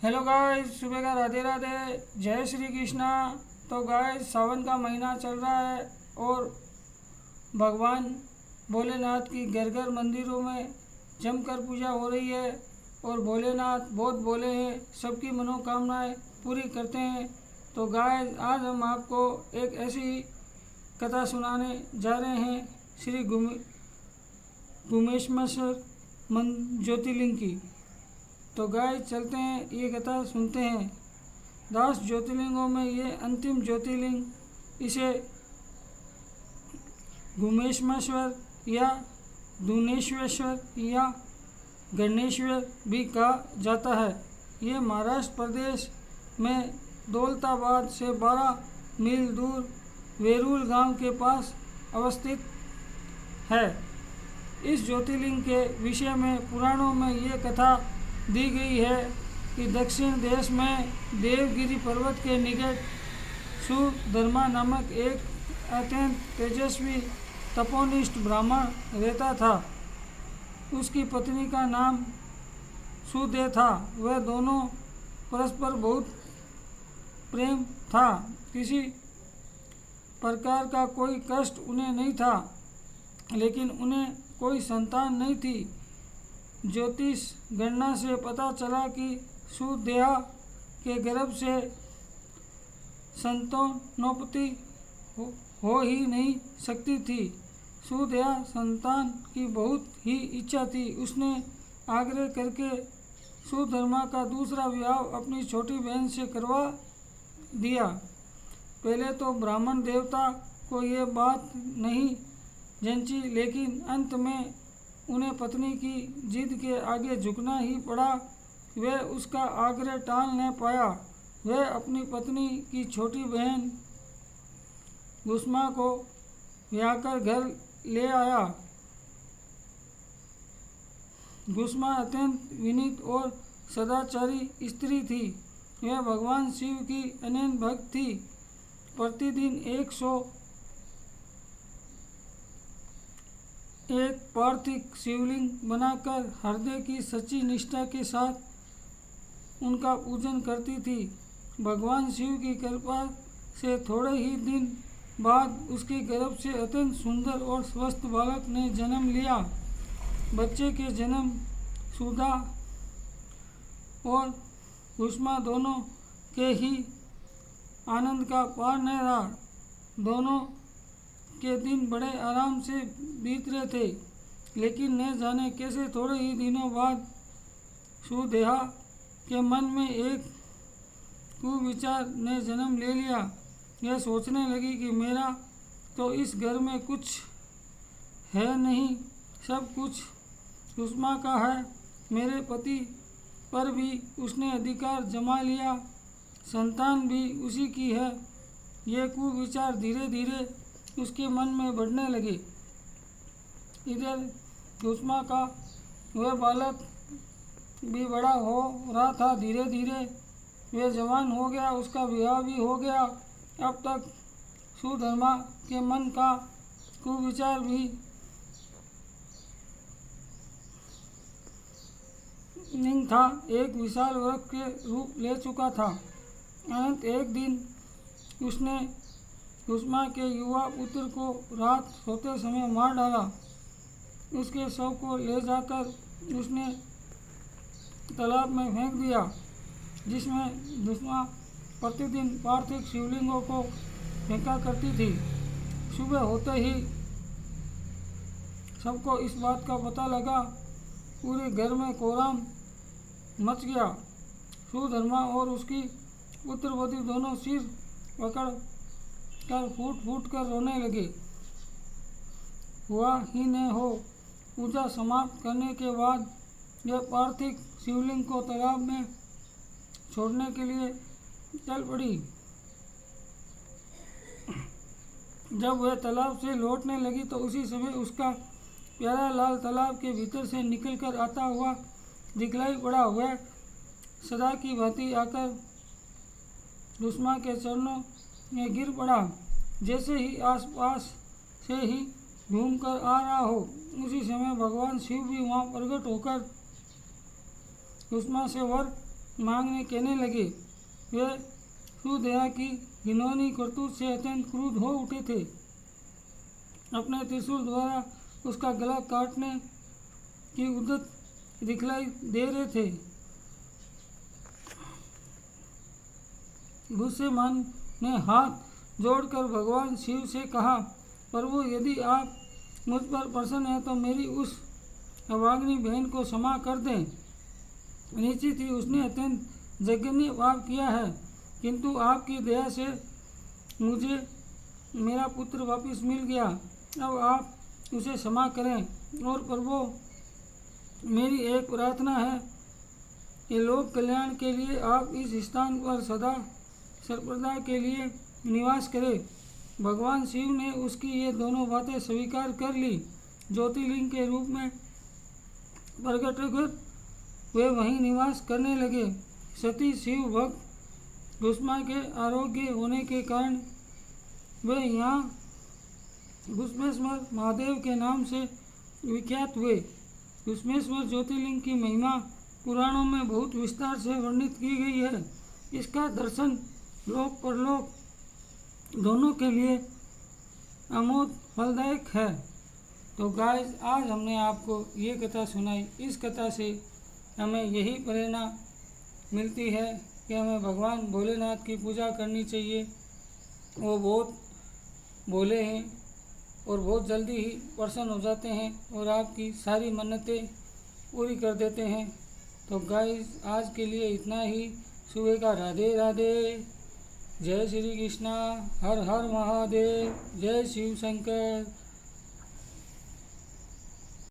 Hello guys, सुबह का राधे राधे, जय श्री कृष्णा। तो गाइस, सावन का महीना चल रहा है और भगवान भोलेनाथ की घर घर मंदिरों में जमकर पूजा हो रही है। और भोलेनाथ बहुत भोले हैं, सबकी मनोकामनाएं पूरी करते हैं। तो गाइस, आज हम आपको एक ऐसी कथा सुनाने जा रहे हैं श्री गुमेश्वर ज्योतिर्लिंग की। तो गाइस, चलते हैं, ये कथा सुनते हैं। 10 ज्योतिर्लिंगों में ये अंतिम ज्योतिर्लिंग, इसे गुमेश्वर या धुनेश्वर या गणेश्वर भी कहा जाता है। ये महाराष्ट्र प्रदेश में दौलताबाद से 12 मील दूर वेरूल गांव के पास अवस्थित है। इस ज्योतिर्लिंग के विषय में पुराणों में ये कथा दी गई है कि दक्षिण देश में देवगिरी पर्वत के निकट सुधर्मा नामक एक अत्यंत तेजस्वी तपोनिष्ठ ब्राह्मण रहता था। उसकी पत्नी का नाम सुदे था। वह दोनों परस्पर बहुत प्रेम था। किसी प्रकार का कोई कष्ट उन्हें नहीं था, लेकिन उन्हें कोई संतान नहीं थी। ज्योतिष गणना से पता चला कि सुदेहा के गर्भ से संतानोत्पत्ति हो ही नहीं सकती थी। सुदेहा संतान की बहुत ही इच्छा थी। उसने आग्रह करके सुधर्मा का दूसरा विवाह अपनी छोटी बहन से करवा दिया। पहले तो ब्राह्मण देवता को यह बात नहीं जंची, लेकिन अंत में उन्हें पत्नी की जिद के आगे झुकना ही पड़ा। वह उसका आग्रह टाल न पाया। वह अपनी पत्नी की छोटी बहन गुस्मा को ब्याहकर घर ले आया। गुस्मा अत्यंत विनीत और सदाचारी स्त्री थी। वह भगवान शिव की अनन्य भक्त थी। प्रतिदिन 101 पार्थिव शिवलिंग बनाकर हृदय की सच्ची निष्ठा के साथ उनका पूजन करती थी। भगवान शिव की कृपा से थोड़े ही दिन बाद उसके गर्भ से अत्यंत सुंदर और स्वस्थ बालक ने जन्म लिया। बच्चे के जन्म सुधा और कुसुमा दोनों के ही आनंद का पार न रहा। दोनों के दिन बड़े आराम से बीत रहे थे, लेकिन न जाने कैसे थोड़े ही दिनों बाद सुदेहा के मन में एक कुविचार ने जन्म ले लिया। यह सोचने लगी कि मेरा तो इस घर में कुछ है नहीं, सब कुछ कुसुमा का है। मेरे पति पर भी उसने अधिकार जमा लिया, संतान भी उसी की है। ये कुविचार धीरे धीरे उसके मन में बढ़ने लगे। इधर कुसुमा का वह बालक भी बड़ा हो रहा था। धीरे धीरे वह जवान हो गया, उसका विवाह भी हो गया। अब तक सुधर्मा के मन का कुविचार भी नहीं था, एक विशाल वृक्ष के रूप ले चुका था। अनंत एक दिन उसने कुसुमा के युवा पुत्र को रात सोते समय मार डाला। उसके शव को ले जाकर उसने तालाब में फेंक दिया, जिसमें कुसुमा प्रतिदिन पार्थिव शिवलिंगों को फेंका करती थी। सुबह होते ही सबको इस बात का पता लगा। पूरे घर में कोहराम मच गया। सुधर्मा और उसकी पुत्रवती दोनों सिर पकड़ कर फूट कर रोने लगे। हुआ ही न हो, पूजा समाप्त करने के बाद यह पार्थिव शिवलिंग को तालाब में छोड़ने के लिए चल पड़ी। जब वह तालाब से लौटने लगी तो उसी समय उसका प्यारा लाल तालाब के भीतर से निकलकर आता हुआ दिखलाई पड़ा। वह सदा की भांति आकर कुसुमा के चरणों में गिर पड़ा, जैसे ही आसपास से ही घूमकर आ रहा हो। उसी समय भगवान शिव भी वहाँ प्रकट होकर कुसुमा से वर मांगने कहने लगे। वे सुदया की घिनौनी करतूत से अत्यंत क्रुद्ध हो उठे थे। अपने त्रिशूल द्वारा उसका गला काटने की उद्यत दिखलाई दे रहे थे। गुस्सेमान ने हाथ जोड़कर भगवान शिव से कहा, प्रभु, यदि आप मुझ पर प्रसन्न हैं तो मेरी उस अभागिनी बहन को क्षमा कर दें। निश्चित ही उसने अत्यंत जघन्य पाप किया है, किंतु आपकी दया से मुझे मेरा पुत्र वापस मिल गया। अब आप उसे क्षमा करें। और प्रभु, मेरी एक प्रार्थना है कि लोक कल्याण के लिए आप इस स्थान पर सदा सर्वदा के लिए निवास करें। भगवान शिव ने उसकी ये दोनों बातें स्वीकार कर ली। ज्योतिर्लिंग के रूप में प्रकट होकर वे वहीं निवास करने लगे। सती शिव भक्त घुष्मा के आरोग्य होने के कारण वे यहाँ घुष्मेश्वर महादेव के नाम से विख्यात हुए। घुष्मेश्वर ज्योतिर्लिंग की महिमा पुराणों में बहुत विस्तार से वर्णित की गई है। इसका दर्शन लोक परलोक दोनों के लिए अमोघ फलदायक है। तो गाइस, आज हमने आपको ये कथा सुनाई। इस कथा से हमें यही प्रेरणा मिलती है कि हमें भगवान भोलेनाथ की पूजा करनी चाहिए। वो बहुत भोले हैं और बहुत जल्दी ही प्रसन्न हो जाते हैं और आपकी सारी मन्नतें पूरी कर देते हैं। तो गाइस, आज के लिए इतना ही। सुबह का राधे राधे, जय श्री कृष्णा, हर हर महादेव, जय शिव शंकर।